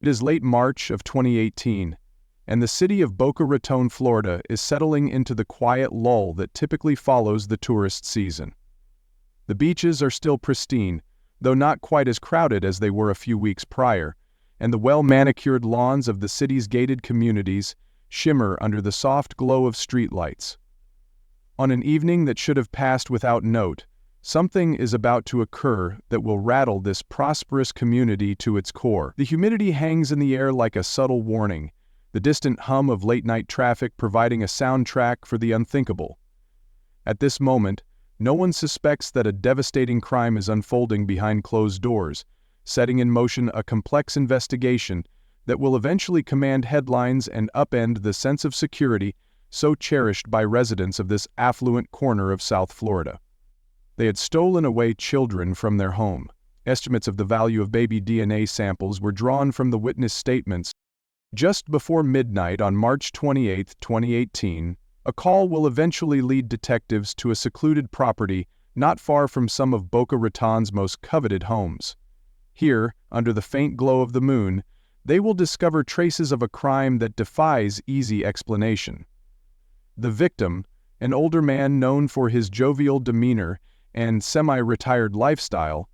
It is late March of 2018, and the city of Boca Raton, Florida is settling into the quiet lull that typically follows the tourist season. The beaches are still pristine, though not quite as crowded as they were a few weeks prior, and the well-manicured lawns of the city's gated communities shimmer under the soft glow of streetlights. On an evening that should have passed without note, something is about to occur that will rattle this prosperous community to its core. The humidity hangs in the air like a subtle warning, the distant hum of late-night traffic providing a soundtrack for the unthinkable. At this moment, no one suspects that a devastating crime is unfolding behind closed doors, setting in motion a complex investigation that will eventually command headlines and upend the sense of security so cherished by residents of this affluent corner of South Florida. They had stolen away children from their home. Estimates of the value of baby DNA samples were drawn from the witness statements. Just before midnight on March 28, 2018, a call will eventually lead detectives to a secluded property not far from some of Boca Raton's most coveted homes. Here, under the faint glow of the moon, they will discover traces of a crime that defies easy explanation. The victim, an older man known for his jovial demeanor and semi-retired lifestyle,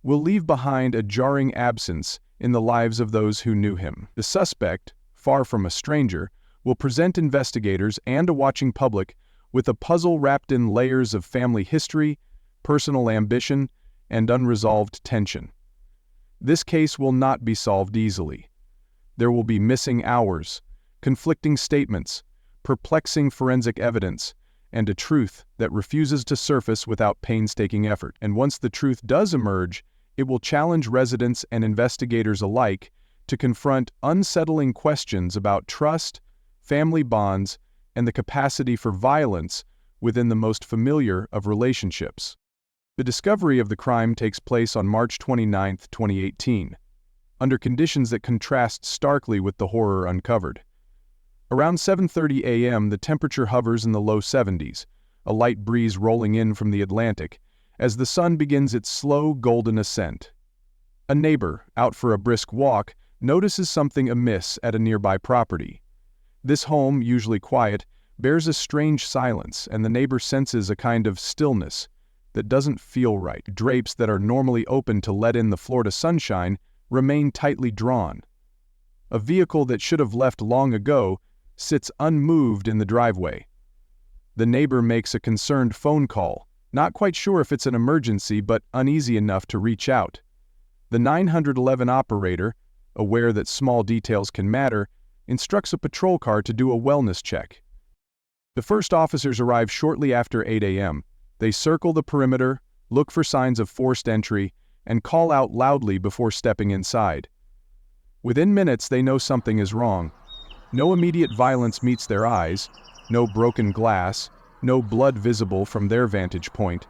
will leave behind a jarring absence in the lives of those who knew him. The suspect, far from a stranger, will present investigators and a watching public with a puzzle wrapped in layers of family history, personal ambition, and unresolved tension. This case will not be solved easily. There will be missing hours, conflicting statements, perplexing forensic evidence, and a truth that refuses to surface without painstaking effort. And once the truth does emerge, it will challenge residents and investigators alike to confront unsettling questions about trust, family bonds, and the capacity for violence within the most familiar of relationships. The discovery of the crime takes place on March 29, 2018, under conditions that contrast starkly with the horror uncovered. Around 7:30 a.m., the temperature hovers in the low 70s, a light breeze rolling in from the Atlantic, as the sun begins its slow golden ascent. A neighbor, out for a brisk walk, notices something amiss at a nearby property. This home, usually quiet, bears a strange silence, and the neighbor senses a kind of stillness that doesn't feel right. Drapes that are normally open to let in the Florida sunshine remain tightly drawn. A vehicle that should have left long ago sits unmoved in the driveway. The neighbor makes a concerned phone call, not quite sure if it's an emergency but uneasy enough to reach out. The 911 operator, aware that small details can matter, instructs a patrol car to do a wellness check. The first officers arrive shortly after 8 a.m. They circle the perimeter, look for signs of forced entry, and call out loudly before stepping inside. Within minutes, they know something is wrong. No immediate violence meets their eyes, no broken glass, no blood visible from their vantage point.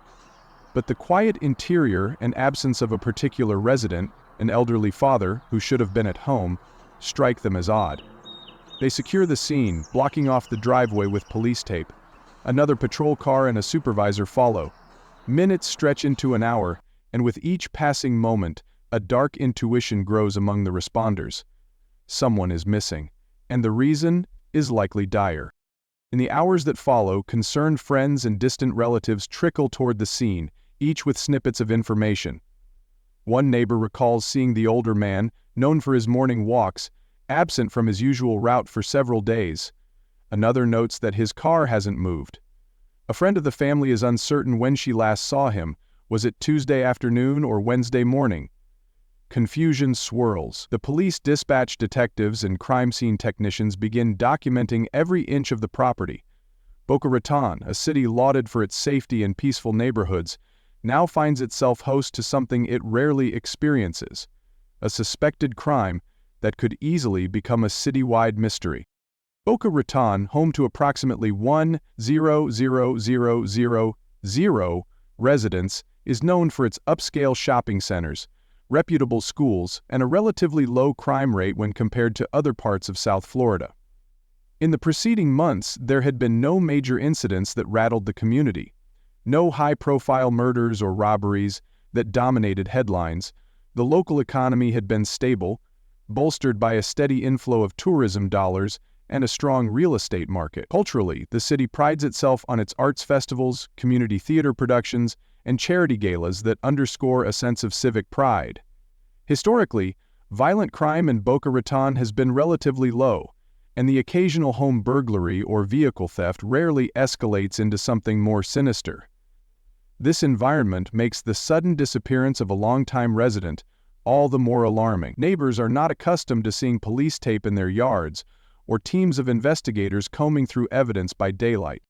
But the quiet interior and absence of a particular resident, an elderly father who should have been at home, strike them as odd. They secure the scene, blocking off the driveway with police tape. Another patrol car and a supervisor follow. Minutes stretch into an hour, and with each passing moment, a dark intuition grows among the responders. Someone is missing, and the reason is likely dire. In the hours that follow, concerned friends and distant relatives trickle toward the scene, each with snippets of information. One neighbor recalls seeing the older man, known for his morning walks, absent from his usual route for several days. Another notes that his car hasn't moved. A friend of the family is uncertain when she last saw him. Was it Tuesday afternoon or Wednesday morning? Confusion swirls. The police dispatch detectives and crime scene technicians begin documenting every inch of the property. Boca Raton, a city lauded for its safety and peaceful neighborhoods, now finds itself host to something it rarely experiences: a suspected crime that could easily become a citywide mystery. Boca Raton, home to approximately 1,000,000 residents, is known for its upscale shopping centers, reputable schools, and a relatively low crime rate when compared to other parts of South Florida. In the preceding months, there had been no major incidents that rattled the community. No high-profile murders or robberies that dominated headlines. The local economy had been stable, bolstered by a steady inflow of tourism dollars and a strong real estate market. Culturally, the city prides itself on its arts festivals, community theater productions, and charity galas that underscore a sense of civic pride. Historically, violent crime in Boca Raton has been relatively low, and the occasional home burglary or vehicle theft rarely escalates into something more sinister. This environment makes the sudden disappearance of a longtime resident all the more alarming. Neighbors are not accustomed to seeing police tape in their yards or teams of investigators combing through evidence by daylight.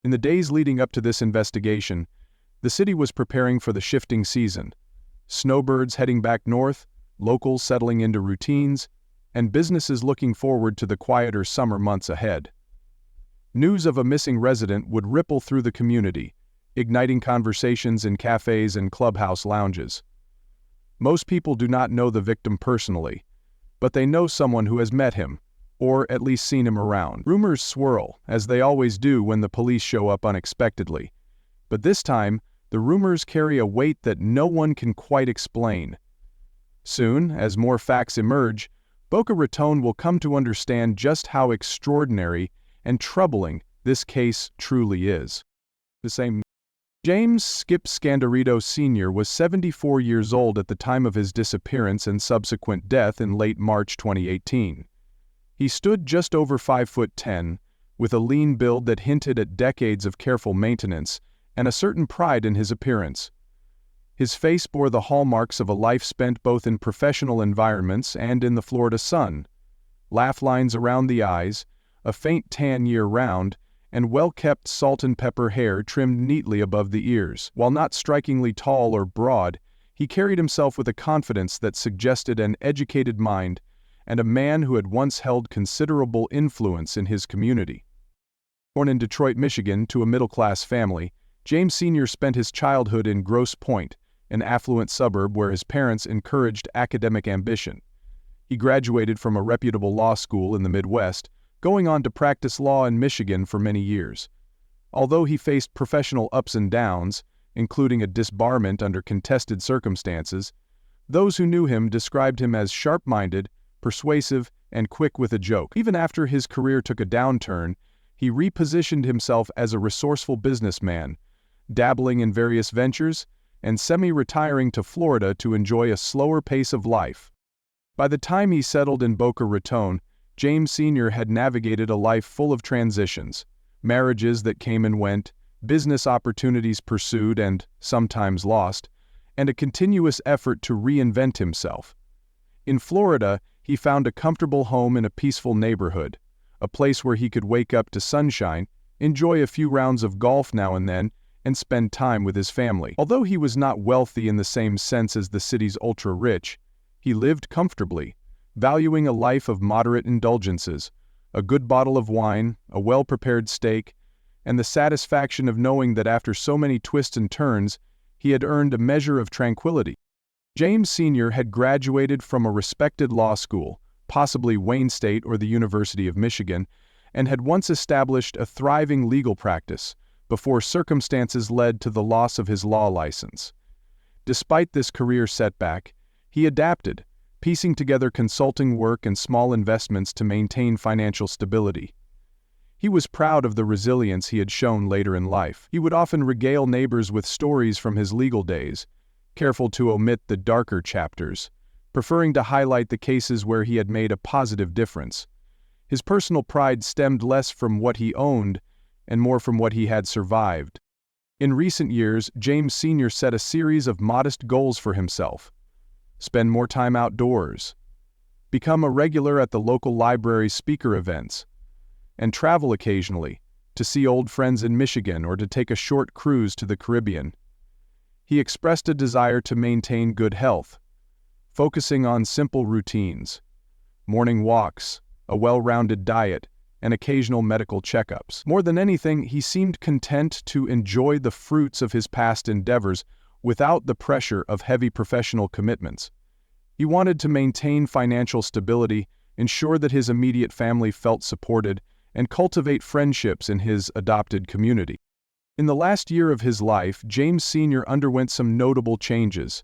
In the days leading up to this investigation, the city was preparing for the shifting season. Snowbirds heading back north, locals settling into routines, and businesses looking forward to the quieter summer months ahead. News of a missing resident would ripple through the community, igniting conversations in cafes and clubhouse lounges. Most people do not know the victim personally, but they know someone who has met him, or at least seen him around. Rumors swirl, as they always do when the police show up unexpectedly. But this time, the rumors carry a weight that no one can quite explain. Soon, as more facts emerge, Boca Raton will come to understand just how extraordinary and troubling this case truly is. James "Skip" Scandirito Sr. was 74 years old at the time of his disappearance and subsequent death in late March 2018. He stood just over 5'10", with a lean build that hinted at decades of careful maintenance and a certain pride in his appearance. His face bore the hallmarks of a life spent both in professional environments and in the Florida sun. Laugh lines around the eyes, a faint tan year-round, and well-kept salt and pepper hair trimmed neatly above the ears. While not strikingly tall or broad, he carried himself with a confidence that suggested an educated mind and a man who had once held considerable influence in his community. Born in Detroit, Michigan, to a middle-class family, James Sr. spent his childhood in Grosse Pointe, an affluent suburb where his parents encouraged academic ambition. He graduated from a reputable law school in the Midwest, going on to practice law in Michigan for many years. Although he faced professional ups and downs, including a disbarment under contested circumstances, those who knew him described him as sharp-minded, persuasive, and quick with a joke. Even after his career took a downturn, he repositioned himself as a resourceful businessman, dabbling in various ventures and semi-retiring to Florida to enjoy a slower pace of life. By the time he settled in Boca Raton, James Sr. had navigated a life full of transitions, marriages that came and went, business opportunities pursued and sometimes lost, and a continuous effort to reinvent himself. In Florida, he found a comfortable home in a peaceful neighborhood, a place where he could wake up to sunshine, enjoy a few rounds of golf now and then, and spend time with his family. Although he was not wealthy in the same sense as the city's ultra-rich, he lived comfortably, valuing a life of moderate indulgences, a good bottle of wine, a well-prepared steak, and the satisfaction of knowing that after so many twists and turns, he had earned a measure of tranquility. James Sr. had graduated from a respected law school, possibly Wayne State or the University of Michigan, and had once established a thriving legal practice before circumstances led to the loss of his law license. Despite this career setback, he adapted, piecing together consulting work and small investments to maintain financial stability. He was proud of the resilience he had shown later in life. He would often regale neighbors with stories from his legal days, careful to omit the darker chapters, preferring to highlight the cases where he had made a positive difference. His personal pride stemmed less from what he owned and more from what he had survived. In recent years, James Sr. set a series of modest goals for himself. Spend more time outdoors, become a regular at the local library's speaker events, and travel occasionally to see old friends in Michigan or to take a short cruise to the Caribbean. He expressed a desire to maintain good health, focusing on simple routines, morning walks, a well-rounded diet, and occasional medical checkups. More than anything, he seemed content to enjoy the fruits of his past endeavors without the pressure of heavy professional commitments. He wanted to maintain financial stability, ensure that his immediate family felt supported, and cultivate friendships in his adopted community. In the last year of his life, James Sr. underwent some notable changes.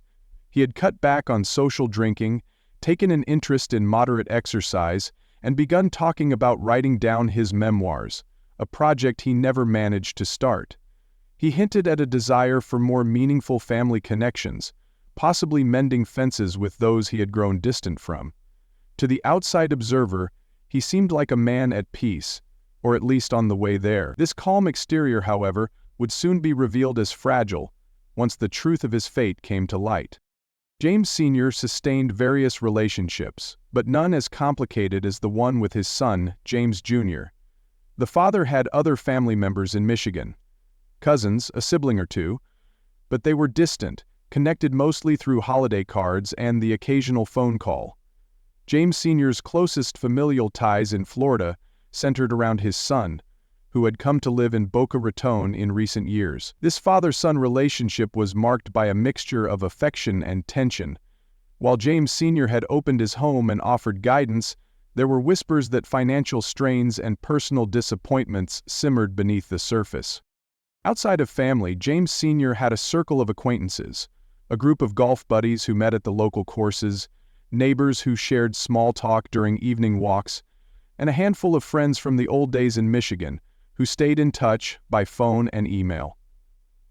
He had cut back on social drinking, taken an interest in moderate exercise, and begun talking about writing down his memoirs, a project he never managed to start. He hinted at a desire for more meaningful family connections, possibly mending fences with those he had grown distant from. To the outside observer, he seemed like a man at peace, or at least on the way there. This calm exterior, however, would soon be revealed as fragile, once the truth of his fate came to light. James Sr. sustained various relationships, but none as complicated as the one with his son, James Jr. The father had other family members in Michigan, cousins, a sibling or two, but they were distant, connected mostly through holiday cards and the occasional phone call. James Sr.'s closest familial ties in Florida centered around his son, who had come to live in Boca Raton in recent years. This father-son relationship was marked by a mixture of affection and tension. While James Sr. had opened his home and offered guidance, there were whispers that financial strains and personal disappointments simmered beneath the surface. Outside of family, James Sr. had a circle of acquaintances, a group of golf buddies who met at the local courses, neighbors who shared small talk during evening walks, and a handful of friends from the old days in Michigan, who stayed in touch by phone and email.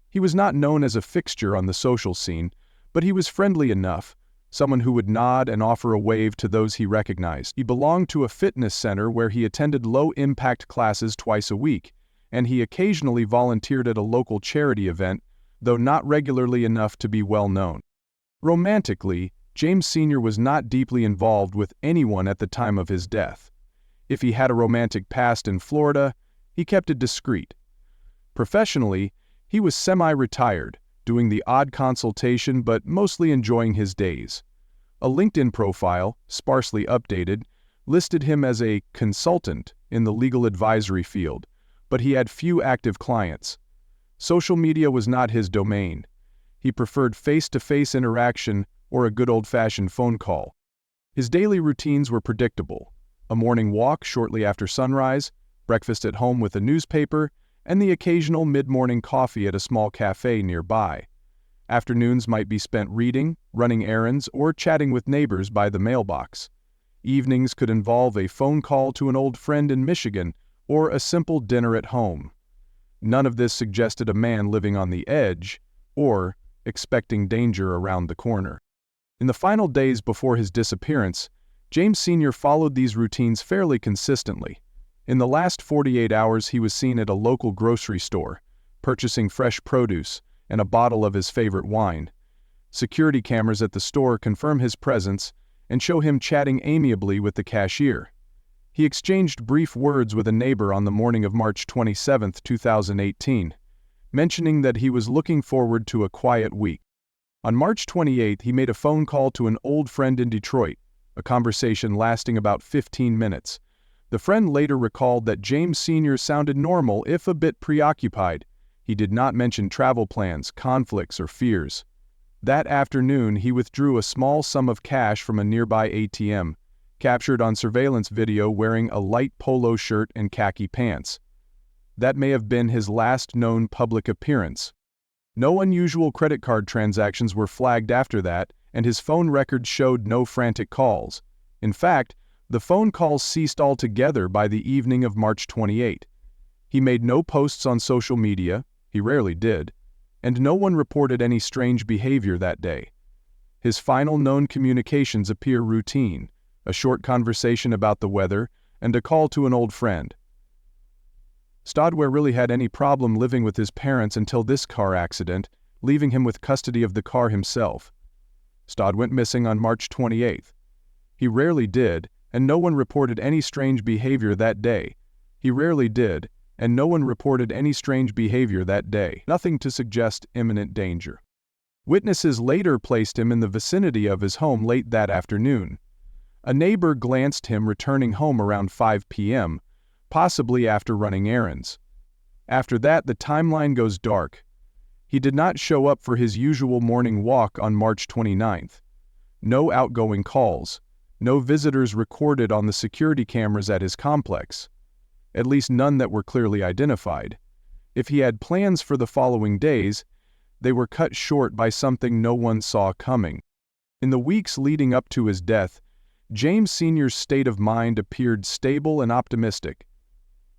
He was not known as a fixture on the social scene, but he was friendly enough, someone who would nod and offer a wave to those he recognized. He belonged to a fitness center where he attended low-impact classes twice a week, and he occasionally volunteered at a local charity event, though not regularly enough to be well known. Romantically, James Sr. was not deeply involved with anyone at the time of his death. If he had a romantic past in Florida, he kept it discreet. Professionally, he was semi-retired, doing the odd consultation but mostly enjoying his days. A LinkedIn profile, sparsely updated, listed him as a consultant in the legal advisory field, but he had few active clients. Social media was not his domain. He preferred face-to-face interaction or a good old-fashioned phone call. His daily routines were predictable: a morning walk shortly after sunrise, breakfast at home with a newspaper, and the occasional mid-morning coffee at a small cafe nearby. Afternoons might be spent reading, running errands, or chatting with neighbors by the mailbox. Evenings could involve a phone call to an old friend in Michigan or a simple dinner at home. None of this suggested a man living on the edge or expecting danger around the corner. In the final days before his disappearance, James Sr. followed these routines fairly consistently. In the last 48 hours, he was seen at a local grocery store, purchasing fresh produce and a bottle of his favorite wine. Security cameras at the store confirm his presence and show him chatting amiably with the cashier. He exchanged brief words with a neighbor on the morning of March 27, 2018, mentioning that he was looking forward to a quiet week. On March 28, he made a phone call to an old friend in Detroit, a conversation lasting about 15 minutes. The friend later recalled that James Sr. sounded normal if a bit preoccupied. He did not mention travel plans, conflicts, or fears. That afternoon, he withdrew a small sum of cash from a nearby ATM, captured on surveillance video wearing a light polo shirt and khaki pants. That may have been his last known public appearance. No unusual credit card transactions were flagged after that, and his phone records showed no frantic calls. In fact, the phone calls ceased altogether by the evening of March 28. He made no posts on social media, he rarely did, and no one reported any strange behavior that day. His final known communications appear routine: a short conversation about the weather and a call to an old friend. Stodware really had any problem living with his parents until this car accident, leaving him with custody of the car himself. Stod went missing on March 28. He rarely did, and no one reported any strange behavior that day. He rarely did, and no one reported any strange behavior that day. Nothing to suggest imminent danger. Witnesses later placed him in the vicinity of his home late that afternoon. A neighbor glanced him returning home around 5 p.m., possibly after running errands. After that, the timeline goes dark. He did not show up for his usual morning walk on March 29th. No outgoing calls. No visitors recorded on the security cameras at his complex. At least none that were clearly identified. If he had plans for the following days, they were cut short by something no one saw coming. In the weeks leading up to his death, James Sr.'s state of mind appeared stable and optimistic.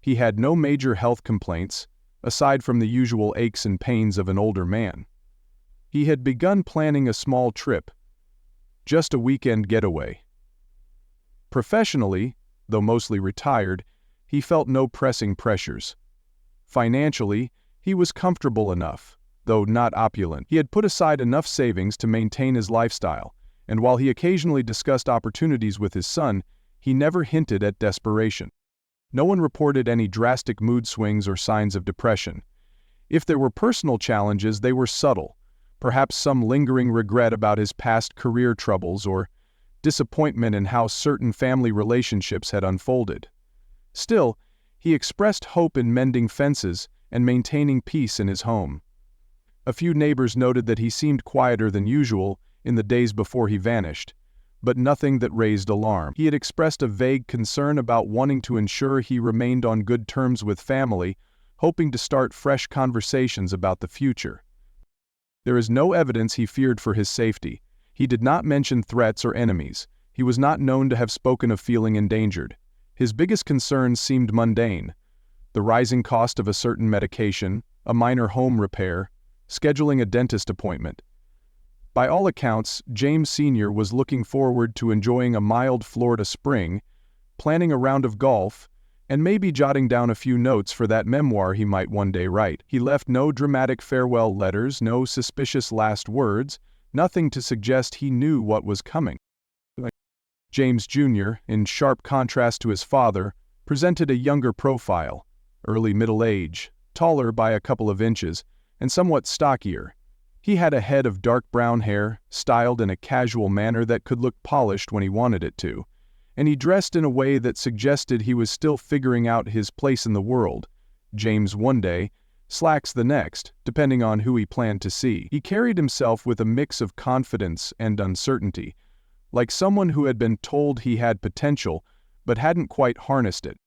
He had no major health complaints, aside from the usual aches and pains of an older man. He had begun planning a small trip, just a weekend getaway. Professionally, though mostly retired, he felt no pressing pressures. Financially, he was comfortable enough, though not opulent. He had put aside enough savings to maintain his lifestyle, and while he occasionally discussed opportunities with his son, he never hinted at desperation. No one reported any drastic mood swings or signs of depression. If there were personal challenges, they were subtle, perhaps some lingering regret about his past career troubles or disappointment in how certain family relationships had unfolded. Still, he expressed hope in mending fences and maintaining peace in his home. A few neighbors noted that he seemed quieter than usual in the days before he vanished, but nothing that raised alarm. He had expressed a vague concern about wanting to ensure he remained on good terms with family, hoping to start fresh conversations about the future. There is no evidence he feared for his safety. He did not mention threats or enemies. He was not known to have spoken of feeling endangered. His biggest concerns seemed mundane: the rising cost of a certain medication, a minor home repair, scheduling a dentist appointment. By all accounts, James Sr. was looking forward to enjoying a mild Florida spring, planning a round of golf, and maybe jotting down a few notes for that memoir he might one day write. He left no dramatic farewell letters, no suspicious last words, nothing to suggest he knew what was coming. James Jr., in sharp contrast to his father, presented a younger profile, early middle age, taller by a couple of inches, and somewhat stockier. He had a head of dark brown hair, styled in a casual manner that could look polished when he wanted it to, and he dressed in a way that suggested he was still figuring out his place in the world. James one day, Slacks the next, depending on who he planned to see. He carried himself with a mix of confidence and uncertainty, like someone who had been told he had potential, but hadn't quite harnessed it.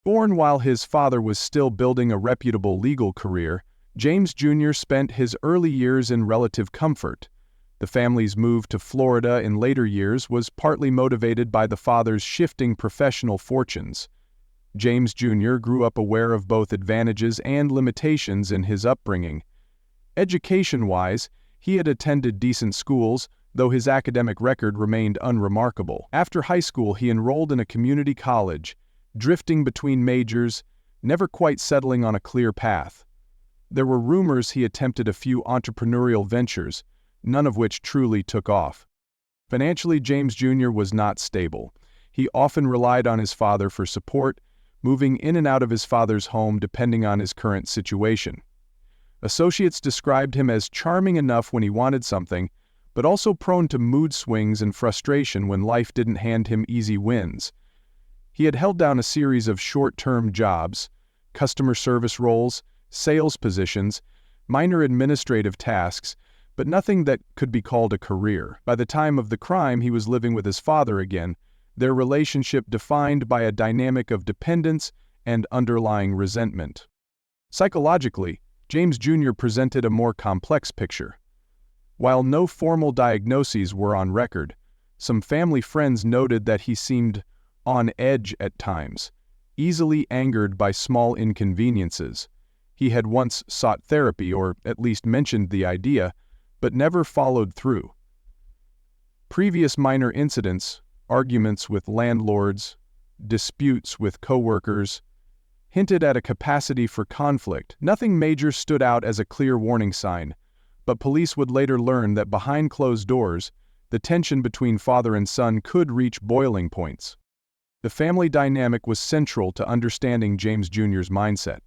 Born while his father was still building a reputable legal career, James Jr. spent his early years in relative comfort. The family's move to Florida in later years was partly motivated by the father's shifting professional fortunes. James Jr. grew up aware of both advantages and limitations in his upbringing. Education-wise, he had attended decent schools, though his academic record remained unremarkable. After high school, he enrolled in a community college, drifting between majors, never quite settling on a clear path. There were rumors he attempted a few entrepreneurial ventures, none of which truly took off. Financially, James Jr. was not stable. He often relied on his father for support, moving in and out of his father's home depending on his current situation. Associates described him as charming enough when he wanted something, but also prone to mood swings and frustration when life didn't hand him easy wins. He had held down a series of short-term jobs, customer service roles, sales positions, minor administrative tasks, but nothing that could be called a career. By the time of the crime, he was living with his father again, their relationship defined by a dynamic of dependence and underlying resentment. Psychologically, James Jr. presented a more complex picture. While no formal diagnoses were on record, some family friends noted that he seemed on edge at times, easily angered by small inconveniences. He had once sought therapy, or at least mentioned the idea, but never followed through. Previous minor incidents, arguments with landlords, disputes with coworkers, hinted at a capacity for conflict. Nothing major stood out as a clear warning sign, but police would later learn that behind closed doors, the tension between father and son could reach boiling points. The family dynamic was central to understanding James Jr.'s mindset.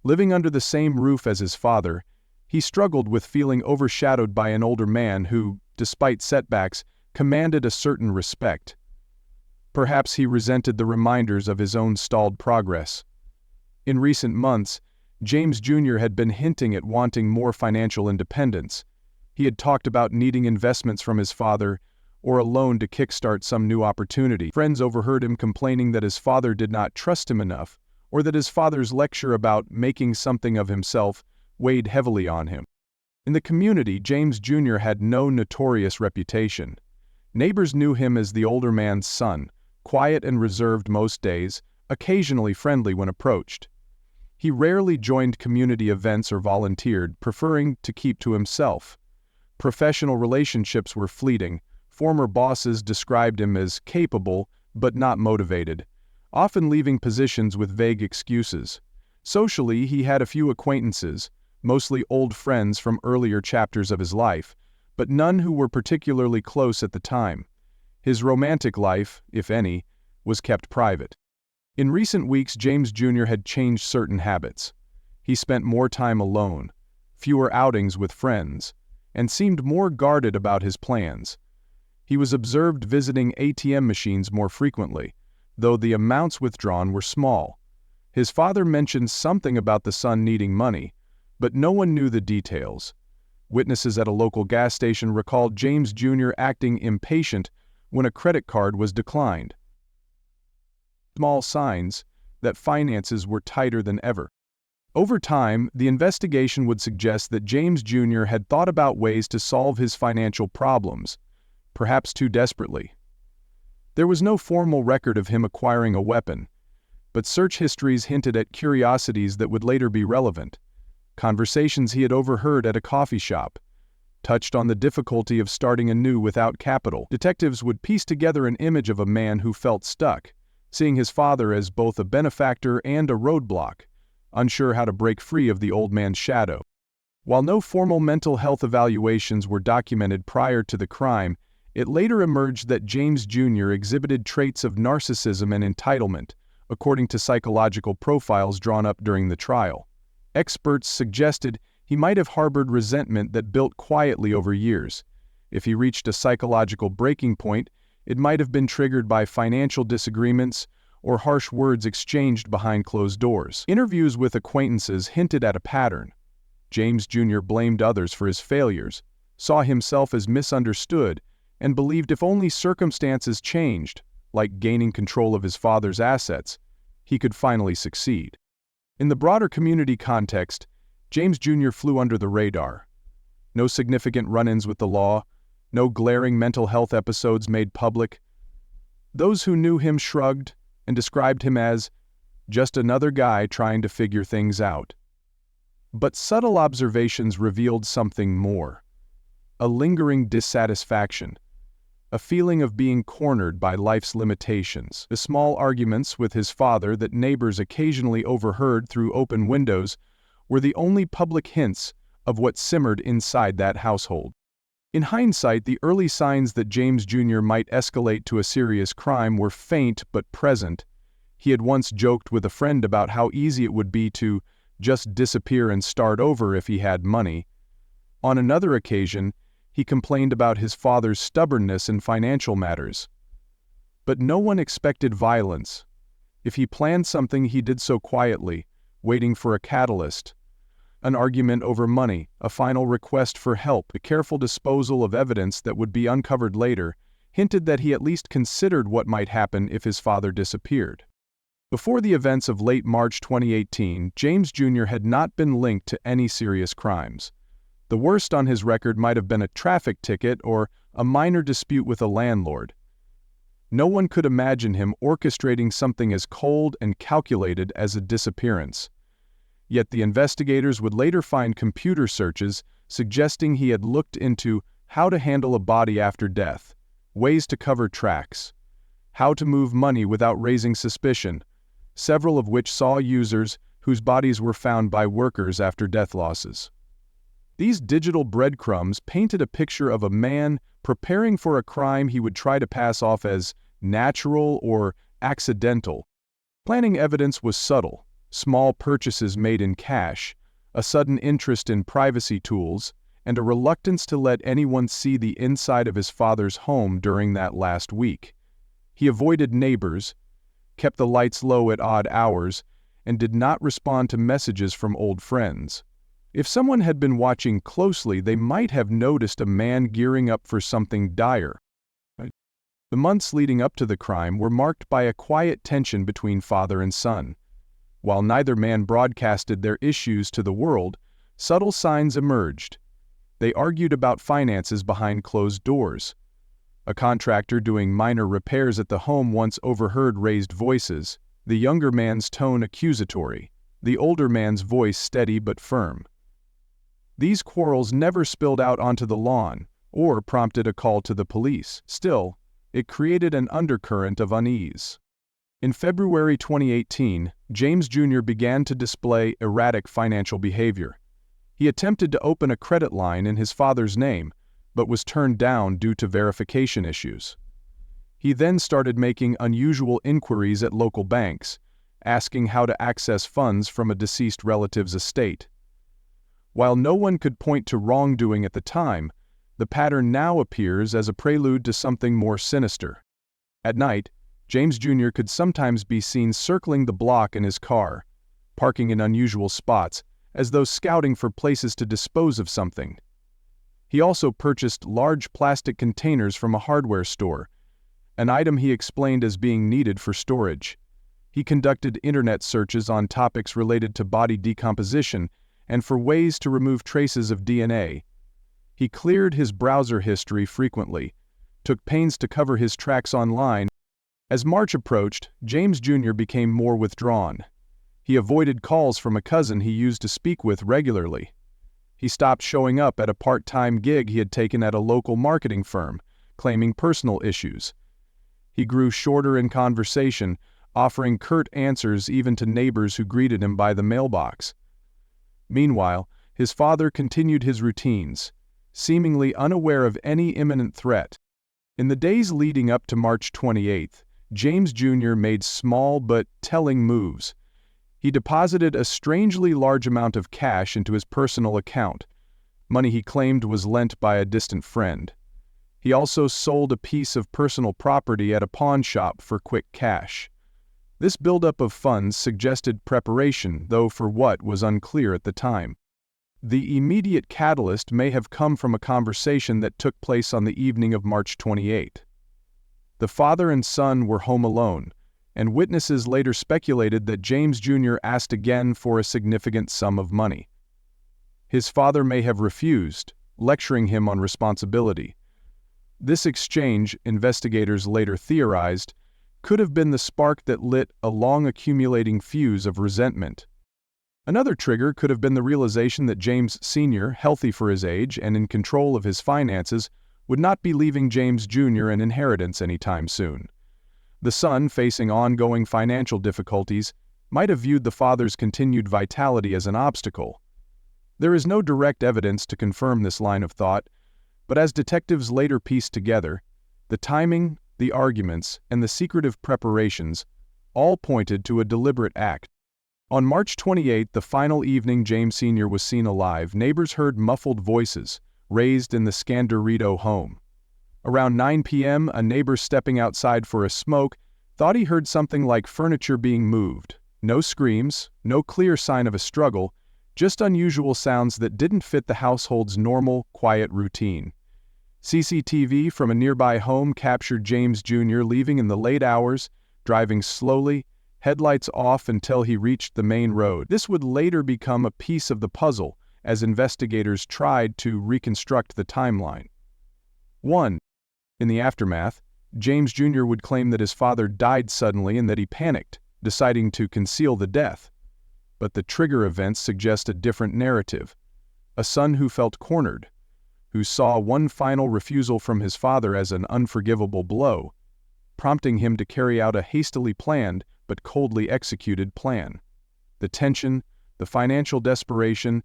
Living under the same roof as his father, he struggled with feeling overshadowed by an older man who, despite setbacks, commanded a certain respect. Perhaps he resented the reminders of his own stalled progress. In recent months, James Jr. had been hinting at wanting more financial independence. He had talked about needing investments from his father or a loan to kickstart some new opportunity. Friends overheard him complaining that his father did not trust him enough, or that his father's lecture about making something of himself weighed heavily on him. In the community, James Jr. had no notorious reputation. Neighbors knew him as the older man's son, quiet and reserved most days, occasionally friendly when approached. He rarely joined community events or volunteered, preferring to keep to himself. Professional relationships were fleeting. Former bosses described him as capable but not motivated, often leaving positions with vague excuses. Socially, he had a few acquaintances, mostly old friends from earlier chapters of his life, but none who were particularly close at the time. His romantic life, if any, was kept private. In recent weeks, James Jr. had changed certain habits. He spent more time alone, fewer outings with friends, and seemed more guarded about his plans. He was observed visiting ATM machines more frequently, though the amounts withdrawn were small. His father mentioned something about the son needing money, but no one knew the details. Witnesses at a local gas station recalled James Jr. acting impatient when a credit card was declined. Small signs that finances were tighter than ever. Over time, the investigation would suggest that James Jr. had thought about ways to solve his financial problems, perhaps too desperately. There was no formal record of him acquiring a weapon, but search histories hinted at curiosities that would later be relevant. Conversations he had overheard at a coffee shop touched on the difficulty of starting anew without capital. Detectives would piece together an image of a man who felt stuck, seeing his father as both a benefactor and a roadblock, unsure how to break free of the old man's shadow. While no formal mental health evaluations were documented prior to the crime, it later emerged that James Jr. exhibited traits of narcissism and entitlement, according to psychological profiles drawn up during the trial. Experts suggested he might have harbored resentment that built quietly over years. If he reached a psychological breaking point, it might have been triggered by financial disagreements or harsh words exchanged behind closed doors. Interviews with acquaintances hinted at a pattern. James Jr. blamed others for his failures, saw himself as misunderstood, and believed if only circumstances changed, like gaining control of his father's assets, he could finally succeed. In the broader community context, James Jr. flew under the radar. No significant run-ins with the law, no glaring mental health episodes made public. Those who knew him shrugged and described him as just another guy trying to figure things out. But subtle observations revealed something more. A lingering dissatisfaction. A feeling of being cornered by life's limitations. The small arguments with his father that neighbors occasionally overheard through open windows were the only public hints of what simmered inside that household. In hindsight, the early signs that James Jr. might escalate to a serious crime were faint but present. He had once joked with a friend about how easy it would be to just disappear and start over if he had money. On another occasion, he complained about his father's stubbornness in financial matters. But no one expected violence. If he planned something, he did so quietly, waiting for a catalyst. An argument over money, a final request for help, a careful disposal of evidence that would be uncovered later, hinted that he at least considered what might happen if his father disappeared. Before the events of late March 2018, James Jr. had not been linked to any serious crimes. The worst on his record might have been a traffic ticket or a minor dispute with a landlord. No one could imagine him orchestrating something as cold and calculated as a disappearance. Yet the investigators would later find computer searches suggesting he had looked into how to handle a body after death, ways to cover tracks, how to move money without raising suspicion, several of which saw users whose bodies were found by workers after death losses. These digital breadcrumbs painted a picture of a man preparing for a crime he would try to pass off as natural or accidental. Planning evidence was subtle: small purchases made in cash, a sudden interest in privacy tools, and a reluctance to let anyone see the inside of his father's home during that last week. He avoided neighbors, kept the lights low at odd hours, and did not respond to messages from old friends. If someone had been watching closely, they might have noticed a man gearing up for something dire. The months leading up to the crime were marked by a quiet tension between father and son. While neither man broadcasted their issues to the world, subtle signs emerged. They argued about finances behind closed doors. A contractor doing minor repairs at the home once overheard raised voices, the younger man's tone accusatory, the older man's voice steady but firm. These quarrels never spilled out onto the lawn or prompted a call to the police. Still, it created an undercurrent of unease. In February 2018, James Jr. began to display erratic financial behavior. He attempted to open a credit line in his father's name, but was turned down due to verification issues. He then started making unusual inquiries at local banks, asking how to access funds from a deceased relative's estate. While no one could point to wrongdoing at the time, the pattern now appears as a prelude to something more sinister. At night, James Jr. could sometimes be seen circling the block in his car, parking in unusual spots, as though scouting for places to dispose of something. He also purchased large plastic containers from a hardware store, an item he explained as being needed for storage. He conducted internet searches on topics related to body decomposition and for ways to remove traces of DNA. He cleared his browser history frequently, took pains to cover his tracks online. As March approached, James Jr. became more withdrawn. He avoided calls from a cousin he used to speak with regularly. He stopped showing up at a part-time gig he had taken at a local marketing firm, claiming personal issues. He grew shorter in conversation, offering curt answers even to neighbors who greeted him by the mailbox. Meanwhile, his father continued his routines, seemingly unaware of any imminent threat. In the days leading up to March 28th, James Jr. made small but telling moves. He deposited a strangely large amount of cash into his personal account, money he claimed was lent by a distant friend. He also sold a piece of personal property at a pawn shop for quick cash. This buildup of funds suggested preparation, though for what was unclear at the time. The immediate catalyst may have come from a conversation that took place on the evening of March 28. The father and son were home alone, and witnesses later speculated that James Jr. asked again for a significant sum of money. His father may have refused, lecturing him on responsibility. This exchange, investigators later theorized, could have been the spark that lit a long-accumulating fuse of resentment. Another trigger could have been the realization that James Sr., healthy for his age and in control of his finances, would not be leaving James Jr. an inheritance anytime soon. The son, facing ongoing financial difficulties, might have viewed the father's continued vitality as an obstacle. There is no direct evidence to confirm this line of thought, but as detectives later pieced together, the timing, the arguments, and the secretive preparations all pointed to a deliberate act. On March 28, the final evening James Sr. was seen alive, neighbors heard muffled voices, raised in the Scandirito home. Around 9 p.m., a neighbor stepping outside for a smoke thought he heard something like furniture being moved. No screams, no clear sign of a struggle, just unusual sounds that didn't fit the household's normal, quiet routine. CCTV from a nearby home captured James Jr. leaving in the late hours, driving slowly, headlights off until he reached the main road. This would later become a piece of the puzzle as investigators tried to reconstruct the timeline. 1. In the aftermath, James Jr. would claim that his father died suddenly and that he panicked, deciding to conceal the death. But the trigger events suggest a different narrative. A son who felt cornered, who saw one final refusal from his father as an unforgivable blow, prompting him to carry out a hastily planned but coldly executed plan. The tension, the financial desperation,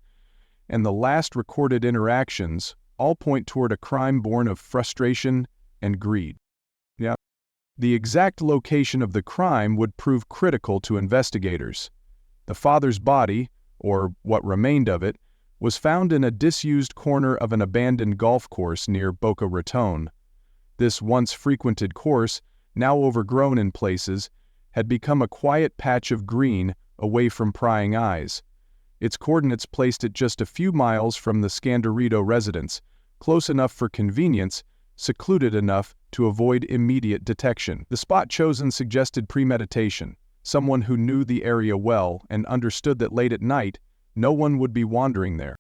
and the last recorded interactions all point toward a crime born of frustration and greed. The exact location of the crime would prove critical to investigators. The father's body, or what remained of it, was found in a disused corner of an abandoned golf course near Boca Raton. This once frequented course, now overgrown in places, had become a quiet patch of green away from prying eyes. Its coordinates placed it just a few miles from the Scandirito residence, close enough for convenience, secluded enough to avoid immediate detection. The spot chosen suggested premeditation, someone who knew the area well and understood that late at night, no one would be wandering there.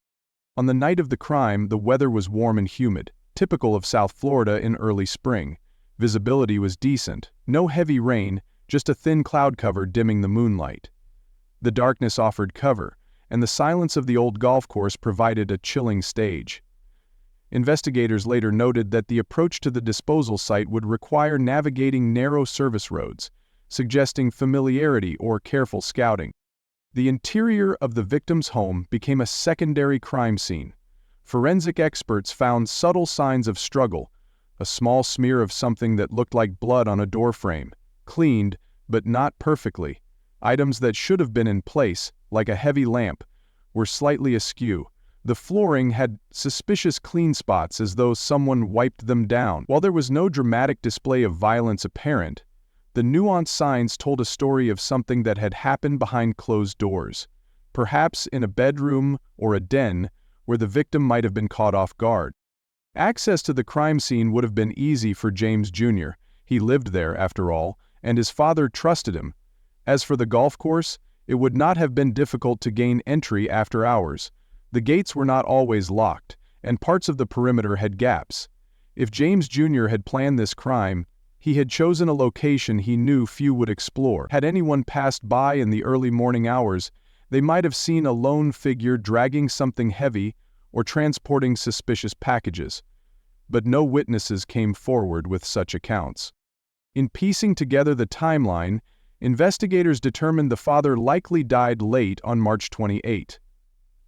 On the night of the crime, the weather was warm and humid, typical of South Florida in early spring. Visibility was decent, no heavy rain, just a thin cloud cover dimming the moonlight. The darkness offered cover, and the silence of the old golf course provided a chilling stage. Investigators later noted that the approach to the disposal site would require navigating narrow service roads, suggesting familiarity or careful scouting. The interior of the victim's home became a secondary crime scene. Forensic experts found subtle signs of struggle, a small smear of something that looked like blood on a doorframe, cleaned, but not perfectly. Items that should have been in place, like a heavy lamp, were slightly askew. The flooring had suspicious clean spots as though someone wiped them down. While there was no dramatic display of violence apparent, the nuanced signs told a story of something that had happened behind closed doors, perhaps in a bedroom or a den where the victim might have been caught off guard. Access to the crime scene would have been easy for James Jr. He lived there, after all, and his father trusted him. As for the golf course, it would not have been difficult to gain entry after hours. The gates were not always locked, and parts of the perimeter had gaps. If James Jr. had planned this crime, he had chosen a location he knew few would explore. Had anyone passed by in the early morning hours, they might have seen a lone figure dragging something heavy or transporting suspicious packages. But no witnesses came forward with such accounts. In piecing together the timeline, investigators determined the father likely died late on March 28.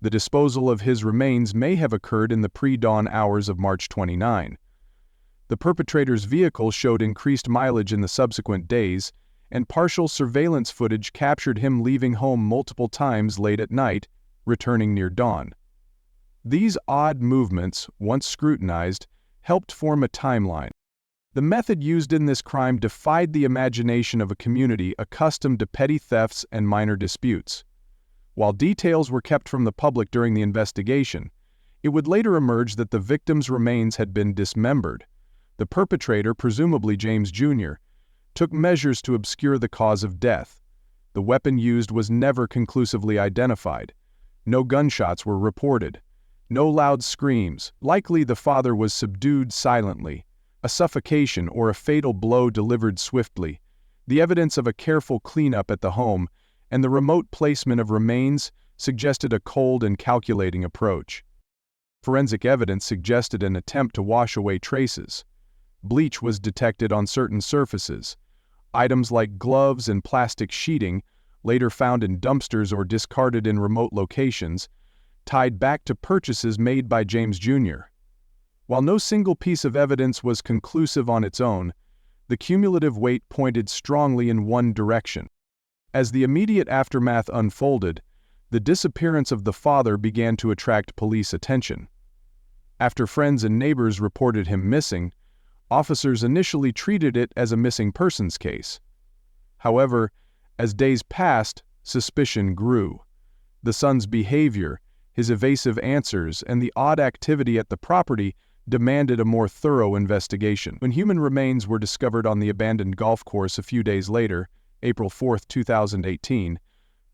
The disposal of his remains may have occurred in the pre-dawn hours of March 29. The perpetrator's vehicle showed increased mileage in the subsequent days, and partial surveillance footage captured him leaving home multiple times late at night, returning near dawn. These odd movements, once scrutinized, helped form a timeline. The method used in this crime defied the imagination of a community accustomed to petty thefts and minor disputes. While details were kept from the public during the investigation, it would later emerge that the victim's remains had been dismembered. The perpetrator, presumably James Jr., took measures to obscure the cause of death. The weapon used was never conclusively identified. No gunshots were reported. No loud screams. Likely the father was subdued silently. A suffocation or a fatal blow delivered swiftly. The evidence of a careful cleanup at the home and the remote placement of remains suggested a cold and calculating approach. Forensic evidence suggested an attempt to wash away traces. Bleach was detected on certain surfaces. Items like gloves and plastic sheeting, later found in dumpsters or discarded in remote locations, tied back to purchases made by James Jr. While no single piece of evidence was conclusive on its own, the cumulative weight pointed strongly in one direction. As the immediate aftermath unfolded, the disappearance of the father began to attract police attention. After friends and neighbors reported him missing, officers initially treated it as a missing persons case. However, as days passed, suspicion grew. The son's behavior, his evasive answers, and the odd activity at the property demanded a more thorough investigation. When human remains were discovered on the abandoned golf course a few days later, April 4, 2018,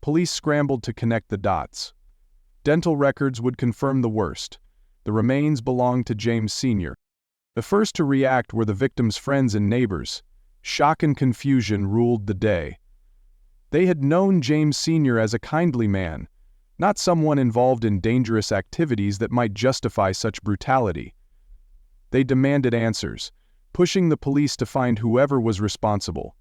police scrambled to connect the dots. Dental records would confirm the worst. The remains belonged to James Sr. The first to react were the victim's friends and neighbors. Shock and confusion ruled the day. They had known James Sr. as a kindly man, not someone involved in dangerous activities that might justify such brutality. They demanded answers, pushing the police to find whoever was responsible.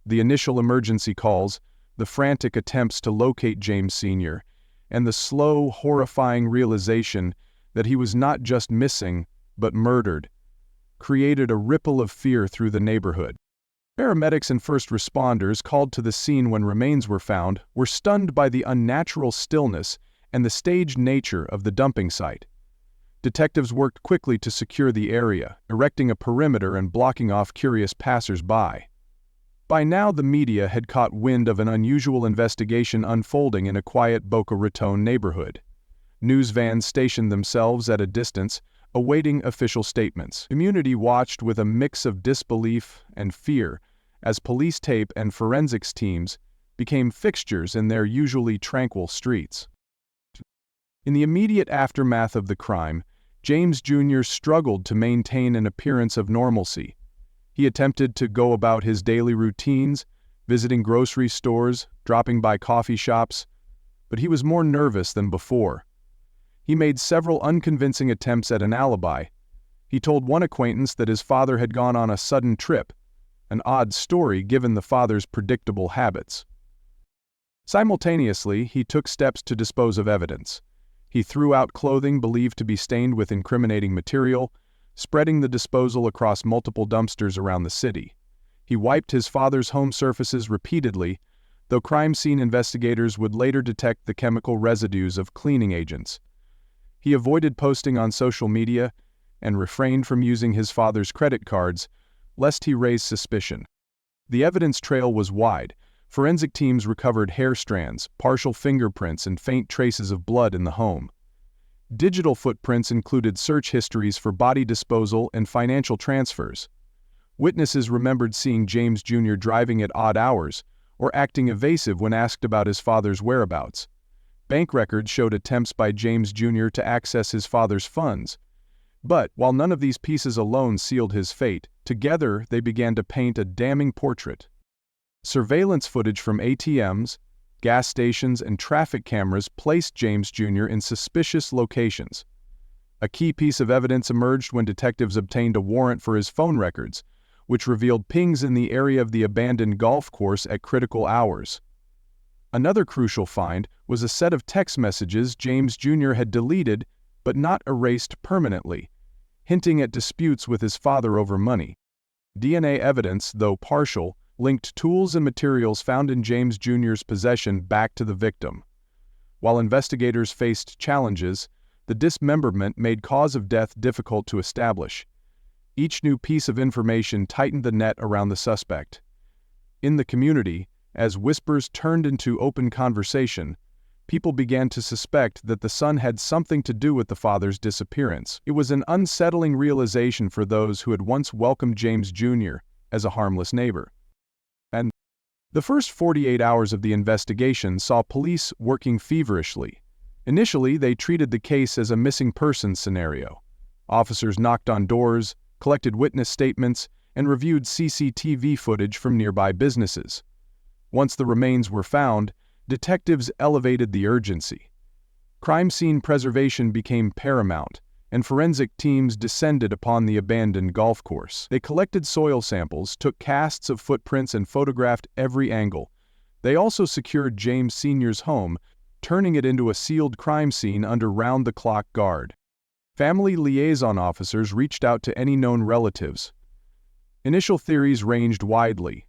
The initial emergency calls, the frantic attempts to locate James Sr., and the slow, horrifying realization that he was not just missing, but murdered, created a ripple of fear through the neighborhood. Paramedics and first responders called to the scene when remains were found were stunned by the unnatural stillness and the staged nature of the dumping site. Detectives worked quickly to secure the area, erecting a perimeter and blocking off curious passers-by. By now, the media had caught wind of an unusual investigation unfolding in a quiet Boca Raton neighborhood. News vans stationed themselves at a distance, awaiting official statements. Community watched with a mix of disbelief and fear as police tape and forensics teams became fixtures in their usually tranquil streets. In the immediate aftermath of the crime, James Jr. struggled to maintain an appearance of normalcy. He attempted to go about his daily routines, visiting grocery stores, dropping by coffee shops, but he was more nervous than before. He made several unconvincing attempts at an alibi. He told one acquaintance that his father had gone on a sudden trip, an odd story given the father's predictable habits. Simultaneously, he took steps to dispose of evidence. He threw out clothing believed to be stained with incriminating material, spreading the disposal across multiple dumpsters around the city. He wiped his father's home surfaces repeatedly, though crime scene investigators would later detect the chemical residues of cleaning agents. He avoided posting on social media and refrained from using his father's credit cards, lest he raise suspicion. The evidence trail was wide. Forensic teams recovered hair strands, partial fingerprints, and faint traces of blood in the home. Digital footprints included search histories for body disposal and financial transfers. Witnesses remembered seeing James Jr. driving at odd hours or acting evasive when asked about his father's whereabouts. Bank records showed attempts by James Jr. to access his father's funds. But, while none of these pieces alone sealed his fate, together they began to paint a damning portrait. Surveillance footage from ATMs, gas stations, and traffic cameras placed James Jr. in suspicious locations. A key piece of evidence emerged when detectives obtained a warrant for his phone records, which revealed pings in the area of the abandoned golf course at critical hours. Another crucial find was a set of text messages James Jr. had deleted but not erased permanently, hinting at disputes with his father over money. DNA evidence, though partial, linked tools and materials found in James Jr.'s possession back to the victim. While investigators faced challenges, the dismemberment made cause of death difficult to establish. Each new piece of information tightened the net around the suspect. In the community, as whispers turned into open conversation, people began to suspect that the son had something to do with the father's disappearance. It was an unsettling realization for those who had once welcomed James Jr. as a harmless neighbor. And the first 48 hours of the investigation saw police working feverishly. Initially, they treated the case as a missing persons scenario. Officers knocked on doors, collected witness statements, and reviewed CCTV footage from nearby businesses. Once the remains were found, detectives elevated the urgency. Crime scene preservation became paramount, and forensic teams descended upon the abandoned golf course. They collected soil samples, took casts of footprints, and photographed every angle. They also secured James Sr.'s home, turning it into a sealed crime scene under round-the-clock guard. Family liaison officers reached out to any known relatives. Initial theories ranged widely.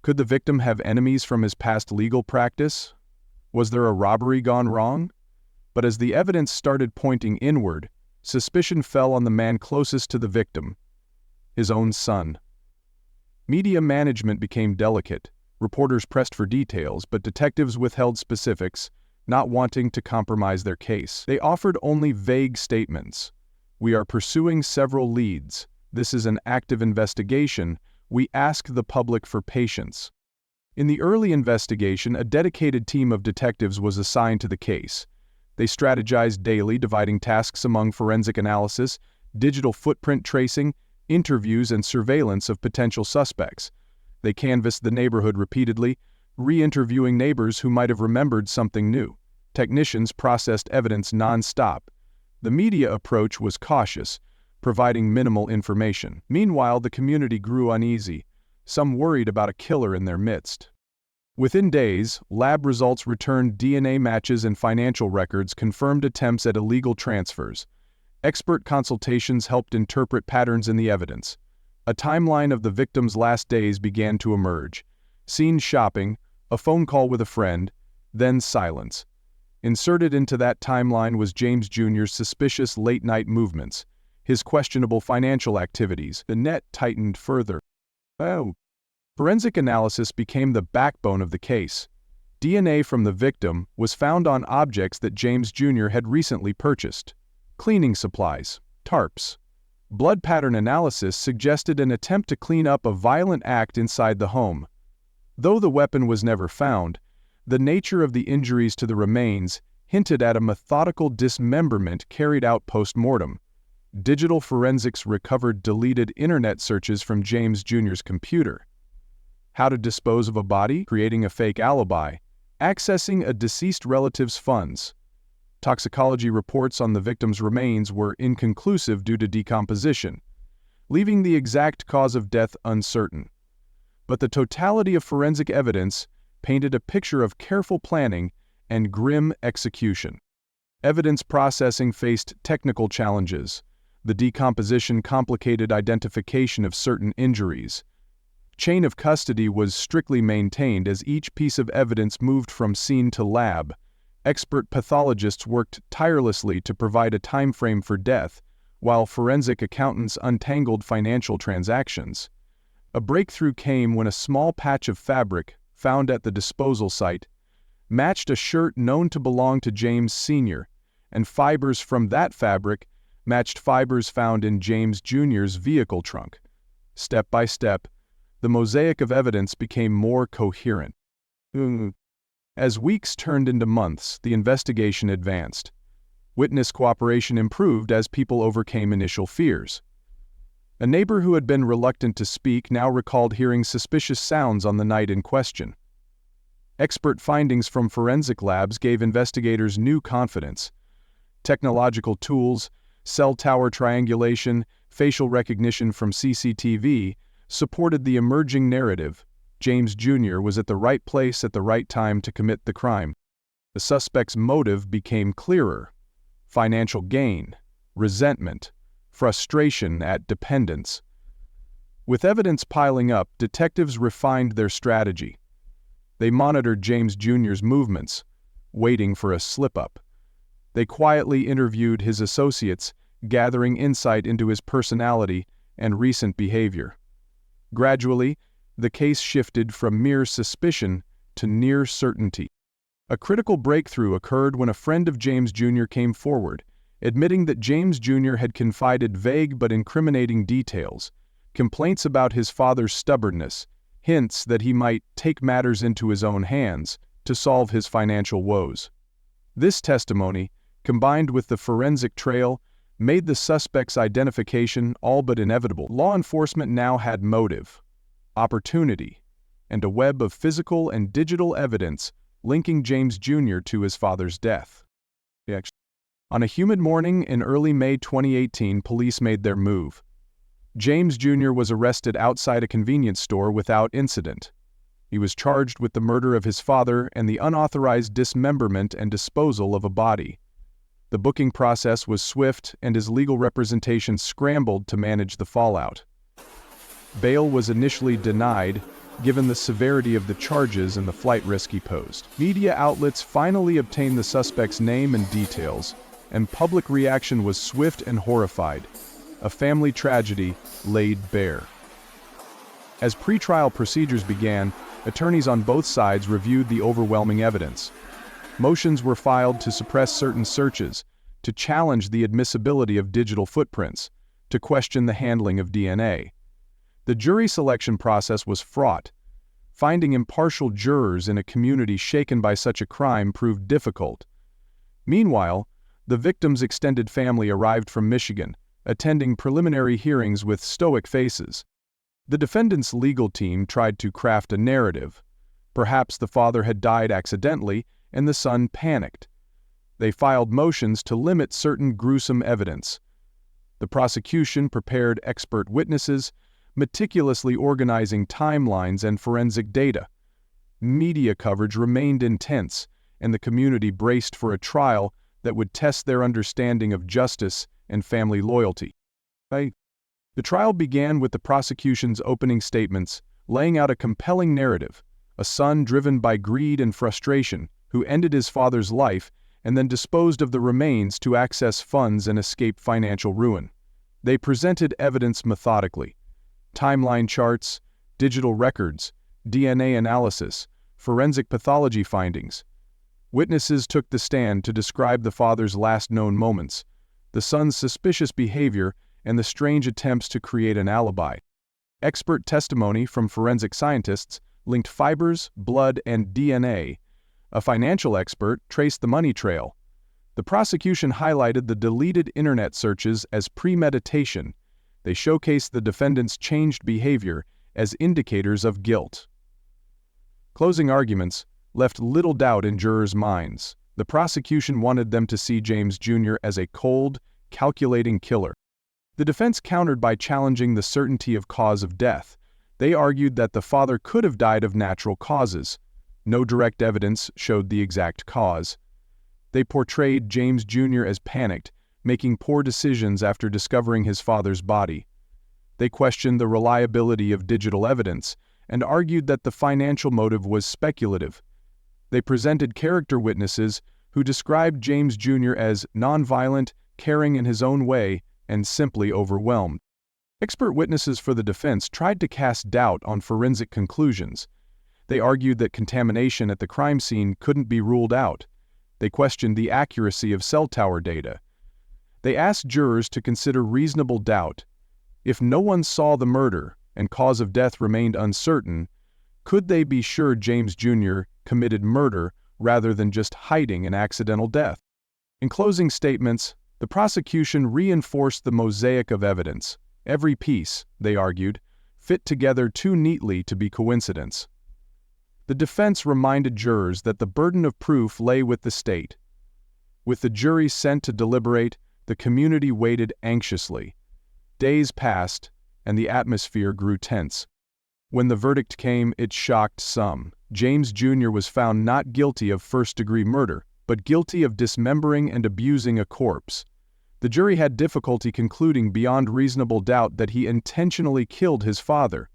Could the victim have enemies from his past legal practice? Was there a robbery gone wrong? But as the evidence started pointing inward, suspicion fell on the man closest to the victim, his own son. Media management became delicate. Reporters pressed for details, but detectives withheld specifics, not wanting to compromise their case. They offered only vague statements. "We are pursuing several leads. This is an active investigation. We ask the public for patience." In the early investigation, a dedicated team of detectives was assigned to the case. They strategized daily, dividing tasks among forensic analysis, digital footprint tracing, interviews, and surveillance of potential suspects. They canvassed the neighborhood repeatedly, re-interviewing neighbors who might have remembered something new. Technicians processed evidence non-stop. The media approach was cautious, providing minimal information. Meanwhile, the community grew uneasy, some worried about a killer in their midst. Within days, lab results returned DNA matches and financial records confirmed attempts at illegal transfers. Expert consultations helped interpret patterns in the evidence. A timeline of the victim's last days began to emerge. Seen shopping, a phone call with a friend, then silence. Inserted into that timeline was James Jr.'s suspicious late-night movements, his questionable financial activities. The net tightened further. Forensic analysis became the backbone of the case. DNA from the victim was found on objects that James Jr. had recently purchased. Cleaning supplies, tarps. Blood pattern analysis suggested an attempt to clean up a violent act inside the home. Though the weapon was never found, the nature of the injuries to the remains hinted at a methodical dismemberment carried out post-mortem. Digital forensics recovered deleted internet searches from James Jr.'s computer. How to dispose of a body, creating a fake alibi, accessing a deceased relative's funds. Toxicology reports on the victim's remains were inconclusive due to decomposition, leaving the exact cause of death uncertain. But the totality of forensic evidence painted a picture of careful planning and grim execution. Evidence processing faced technical challenges. The decomposition complicated identification of certain injuries. Chain of custody was strictly maintained as each piece of evidence moved from scene to lab. Expert pathologists worked tirelessly to provide a time frame for death, while forensic accountants untangled financial transactions. A breakthrough came when a small patch of fabric, found at the disposal site, matched a shirt known to belong to James Sr., and fibers from that fabric matched fibers found in James Jr.'s vehicle trunk. Step by step, the mosaic of evidence became more coherent. As weeks turned into months, the investigation advanced. Witness cooperation improved as people overcame initial fears. A neighbor who had been reluctant to speak now recalled hearing suspicious sounds on the night in question. Expert findings from forensic labs gave investigators new confidence. Technological tools, cell tower triangulation, facial recognition from CCTV supported the emerging narrative. James Jr. was at the right place at the right time to commit the crime. The suspect's motive became clearer: financial gain, resentment, frustration at dependence. With evidence piling up, detectives refined their strategy. They monitored James Jr.'s movements, waiting for a slip-up. They quietly interviewed his associates, gathering insight into his personality and recent behavior. Gradually, the case shifted from mere suspicion to near certainty. A critical breakthrough occurred when a friend of James Jr. came forward, admitting that James Jr. had confided vague but incriminating details, complaints about his father's stubbornness, hints that he might take matters into his own hands to solve his financial woes. This testimony, combined with the forensic trail, made the suspect's identification all but inevitable. Law enforcement now had motive, opportunity, and a web of physical and digital evidence linking James Jr. to his father's death. On a humid morning in early May 2018, police made their move. James Jr. was arrested outside a convenience store without incident. He was charged with the murder of his father and the unauthorized dismemberment and disposal of a body. The booking process was swift, and his legal representation scrambled to manage the fallout. Bail was initially denied, given the severity of the charges and the flight risk he posed. Media outlets finally obtained the suspect's name and details, and public reaction was swift and horrified. A family tragedy laid bare. As pretrial procedures began, attorneys on both sides reviewed the overwhelming evidence. Motions were filed to suppress certain searches, to challenge the admissibility of digital footprints, to question the handling of DNA. The jury selection process was fraught. Finding impartial jurors in a community shaken by such a crime proved difficult. Meanwhile, the victim's extended family arrived from Michigan, attending preliminary hearings with stoic faces. The defendant's legal team tried to craft a narrative. Perhaps the father had died accidentally, and the son panicked. They filed motions to limit certain gruesome evidence. The prosecution prepared expert witnesses, meticulously organizing timelines and forensic data. Media coverage remained intense, and the community braced for a trial that would test their understanding of justice and family loyalty. The trial began with the prosecution's opening statements, laying out a compelling narrative: a son driven by greed and frustration, who ended his father's life and then disposed of the remains to access funds and escape financial ruin. They presented evidence methodically: timeline charts, digital records, DNA analysis, forensic pathology findings. Witnesses took the stand to describe the father's last known moments, the son's suspicious behavior, and the strange attempts to create an alibi. Expert testimony from forensic scientists linked fibers, blood, and DNA, A financial expert traced the money trail. The prosecution highlighted the deleted internet searches as premeditation. They showcased the defendant's changed behavior as indicators of guilt. Closing arguments left little doubt in jurors' minds. The prosecution wanted them to see James Jr. as a cold, calculating killer. The defense countered by challenging the certainty of cause of death. They argued that the father could have died of natural causes. No direct evidence showed the exact cause. They portrayed James Jr. as panicked, making poor decisions after discovering his father's body. They questioned the reliability of digital evidence and argued that the financial motive was speculative. They presented character witnesses who described James Jr. as nonviolent, caring in his own way, and simply overwhelmed. Expert witnesses for the defense tried to cast doubt on forensic conclusions. They argued that contamination at the crime scene couldn't be ruled out. They questioned the accuracy of cell tower data. They asked jurors to consider reasonable doubt. If no one saw the murder and cause of death remained uncertain, could they be sure James Jr. committed murder rather than just hiding an accidental death? In closing statements, the prosecution reinforced the mosaic of evidence. Every piece, they argued, fit together too neatly to be coincidence. The defense reminded jurors that the burden of proof lay with the state. With the jury sent to deliberate, the community waited anxiously. Days passed, and the atmosphere grew tense. When the verdict came, it shocked some. James Jr. was found not guilty of first-degree murder, but guilty of dismembering and abusing a corpse. The jury had difficulty concluding beyond reasonable doubt that he intentionally killed his father.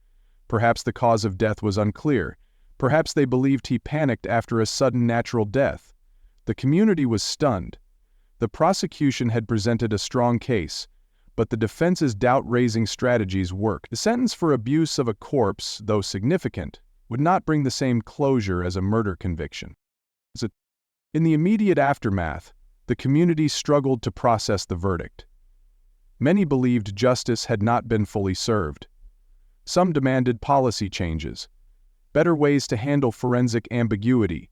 Perhaps the cause of death was unclear. Perhaps they believed he panicked after a sudden natural death. The community was stunned. The prosecution had presented a strong case, but the defense's doubt-raising strategies worked. The sentence for abuse of a corpse, though significant, would not bring the same closure as a murder conviction. In the immediate aftermath, the community struggled to process the verdict. Many believed justice had not been fully served. Some demanded policy changes, better ways to handle forensic ambiguity,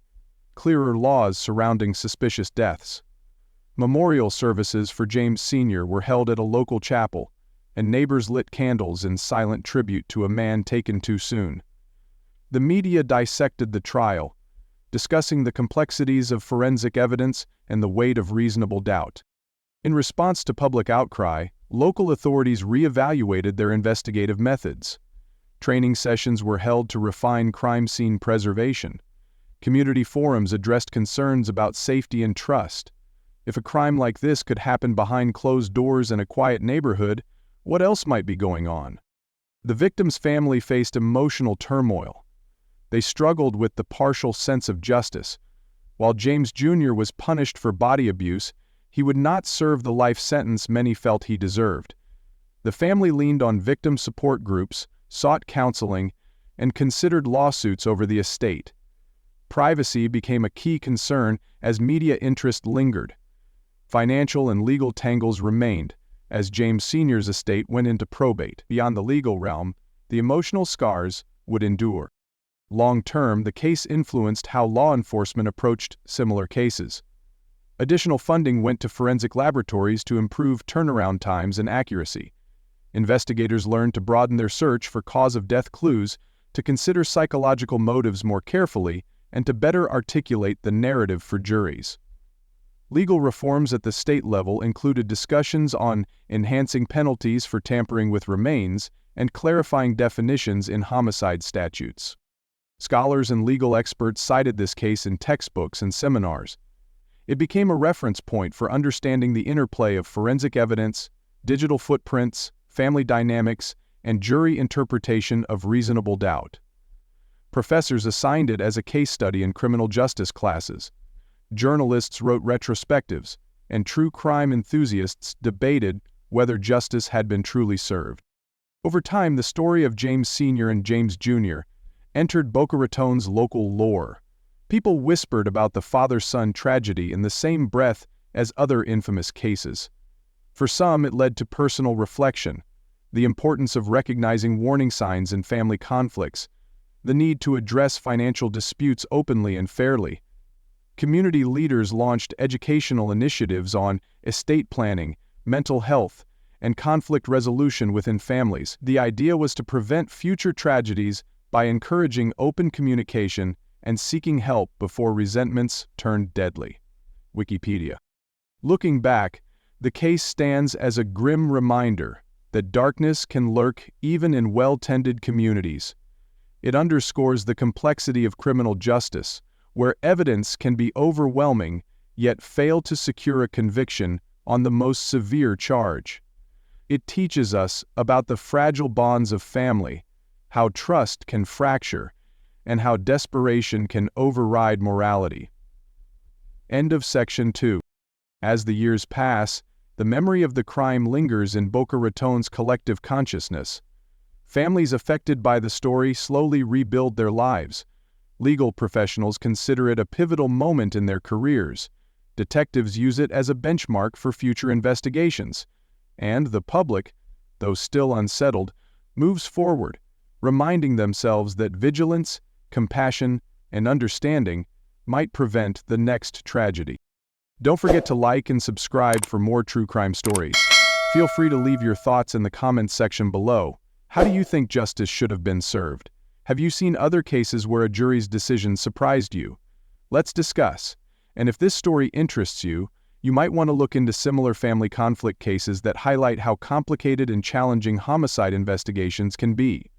clearer laws surrounding suspicious deaths. Memorial services for James Sr. were held at a local chapel, and neighbors lit candles in silent tribute to a man taken too soon. The media dissected the trial, discussing the complexities of forensic evidence and the weight of reasonable doubt. In response to public outcry, local authorities reevaluated their investigative methods. Training sessions were held to refine crime scene preservation. Community forums addressed concerns about safety and trust. If a crime like this could happen behind closed doors in a quiet neighborhood, what else might be going on? The victim's family faced emotional turmoil. They struggled with the partial sense of justice. While James Jr. was punished for body abuse, he would not serve the life sentence many felt he deserved. The family leaned on victim support groups, sought counseling, and considered lawsuits over the estate. Privacy became a key concern as media interest lingered. Financial and legal tangles remained, as James Sr.'s estate went into probate. Beyond the legal realm, the emotional scars would endure. Long-term, the case influenced how law enforcement approached similar cases. Additional funding went to forensic laboratories to improve turnaround times and accuracy. Investigators learned to broaden their search for cause-of-death clues, to consider psychological motives more carefully, and to better articulate the narrative for juries. Legal reforms at the state level included discussions on enhancing penalties for tampering with remains and clarifying definitions in homicide statutes. Scholars and legal experts cited this case in textbooks and seminars. It became a reference point for understanding the interplay of forensic evidence, digital footprints, family dynamics, and jury interpretation of reasonable doubt. Professors assigned it as a case study in criminal justice classes. Journalists wrote retrospectives, and true crime enthusiasts debated whether justice had been truly served. Over time, the story of James Sr. and James Jr. entered Boca Raton's local lore. People whispered about the father-son tragedy in the same breath as other infamous cases. For some, it led to personal reflection, the importance of recognizing warning signs in family conflicts, the need to address financial disputes openly and fairly, community leaders launched educational initiatives on estate planning, mental health, and conflict resolution within families. The idea was to prevent future tragedies by encouraging open communication and seeking help before resentments turned deadly. Wikipedia. Looking back, the case stands as a grim reminder that darkness can lurk even in well-tended communities. It underscores the complexity of criminal justice, where evidence can be overwhelming yet fail to secure a conviction on the most severe charge. It teaches us about the fragile bonds of family, how trust can fracture, and how desperation can override morality. End of section 2. As the years pass, the memory of the crime lingers in Boca Raton's collective consciousness. Families affected by the story slowly rebuild their lives. Legal professionals consider it a pivotal moment in their careers. Detectives use it as a benchmark for future investigations. And the public, though still unsettled, moves forward, reminding themselves that vigilance, compassion, and understanding might prevent the next tragedy. Don't forget to like and subscribe for more true crime stories. Feel free to leave your thoughts in the comments section below. How do you think justice should have been served? Have you seen other cases where a jury's decision surprised you? Let's discuss. And if this story interests you, you might want to look into similar family conflict cases that highlight how complicated and challenging homicide investigations can be.